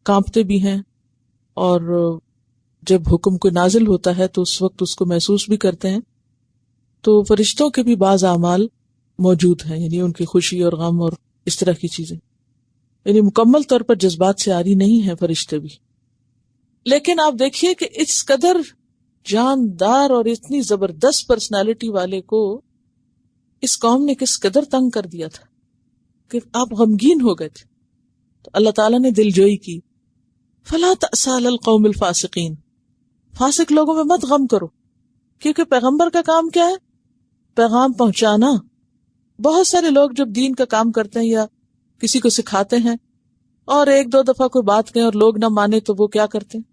کانپتے بھی ہیں، اور جب حکم کو نازل ہوتا ہے تو اس وقت اس کو محسوس بھی کرتے ہیں. تو فرشتوں کے بھی بعض اعمال موجود ہیں، یعنی ان کی خوشی اور غم اور اس طرح کی چیزیں، یعنی مکمل طور پر جذبات سے عاری نہیں ہیں فرشتے بھی. لیکن آپ دیکھیے کہ اس قدر جاندار اور اتنی زبردست پرسنالٹی والے کو اس قوم نے کس قدر تنگ کر دیا تھا کہ آپ غمگین ہو گئے تھے. تو اللہ تعالیٰ نے دل جوئی کی، فلا تأسى على القوم الفاسقین، فاسق لوگوں میں مت غم کرو، کیونکہ پیغمبر کا کام کیا ہے؟ پیغام پہنچانا. بہت سارے لوگ جب دین کا کام کرتے ہیں یا کسی کو سکھاتے ہیں اور ایک دو دفعہ کوئی بات کہیں اور لوگ نہ مانے تو وہ کیا کرتے ہیں؟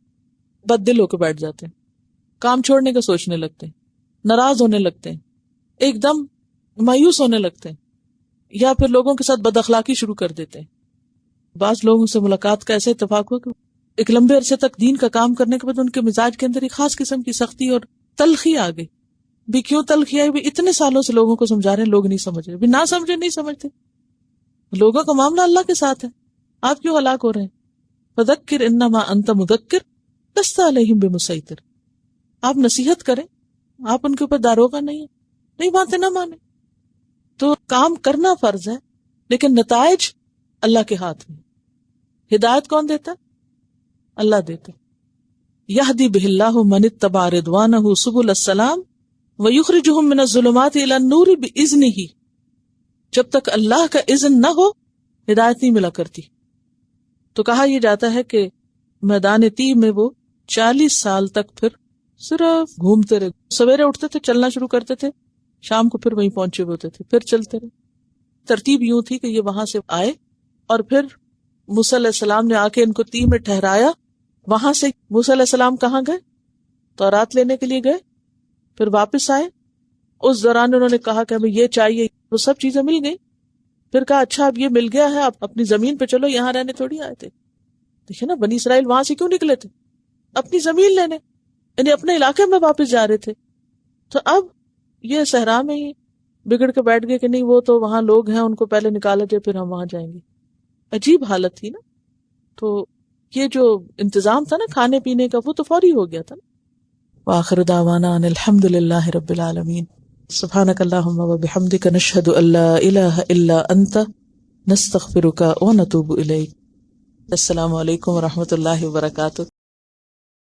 بد دل ہو کے بیٹھ جاتے ہیں، کام چھوڑنے کا سوچنے لگتے ہیں، ناراض ہونے لگتے ہیں، ایک دم مایوس ہونے لگتے ہیں، یا پھر لوگوں کے ساتھ بد اخلاقی شروع کر دیتے ہیں. بعض لوگوں سے ملاقات کا ایسا اتفاق ہوا کہ ایک لمبے عرصے تک دین کا کام کرنے کے بعد ان کے مزاج کے اندر ایک خاص قسم کی سختی اور تلخی آ گئی. بھی کیوں تلخی آئی؟ بھی اتنے سالوں سے لوگوں کو سمجھا رہے ہیں، لوگ نہیں سمجھ رہے، بھی نہ سمجھے نہیں سمجھتے. لوگوں کا معاملہ اللہ کے ساتھ ہے، آپ کیوں ہلاک ہو رہے ہیں؟ فذکر انما انت مذکر لست علیہم بمسیطر. آپ نصیحت کریں، آپ ان کے اوپر داروغہ نہیں ہیں، نہیں مانتے نہ مانے. تو کام کرنا فرض ہے، لیکن نتائج اللہ کے ہاتھ میں. ہدایت کون دیتا؟ اللہ دیتا. یہدی بہ اللہ من اتبع رضوانہ سبل السلام ویخرجہم من الظلمات الی النور باذنہ. جب تک اللہ کا اذن نہ ہو ہدایت نہیں ملا کرتی. تو کہا یہ جاتا ہے کہ میدان تیہ میں وہ 40 سال تک پھر صرف گھومتے رہے. سویرے اٹھتے تھے، چلنا شروع کرتے تھے، شام کو پھر وہیں پہنچے ہوتے تھے، پھر چلتے رہے. ترتیب یوں تھی کہ یہ وہاں سے آئے اور پھر موسیٰ علیہ السلام نے آ کے ان کو تیہ میں ٹھہرایا. وہاں سے موسیٰ علیہ السلام کہاں گئے؟ تورات لینے کے لیے گئے، پھر واپس آئے. اس دوران انہوں نے کہا کہ ہمیں یہ چاہیے، وہ سب چیزیں مل گئی. پھر کہا اچھا اب یہ مل گیا ہے، آپ اپنی زمین پہ چلو، یہاں رہنے تھوڑی آئے تھے. دیکھیں نا بنی اسرائیل وہاں سے کیوں نکلے تھے؟ اپنی زمین لینے، یعنی اپنے علاقے میں واپس جا رہے تھے. تو اب یہ صحرا میں ہی بگڑ کے بیٹھ گئے کہ نہیں وہ تو وہاں لوگ ہیں، ان کو پہلے نکالا جائے پھر ہم وہاں جائیں گے. عجیب حالت تھی نا. تو یہ جو انتظام تھا نا کھانے پینے کا وہ تو فوری ہو گیا تھا نا. وآخر دعوانا ان الحمد للہ رب العالمین. سبحانک اللہم وبحمدک نشہد ان لا الہ الا انت نستغفرک ونتوب الیک. السلام علیکم ورحمۃ اللہ وبرکاتہ.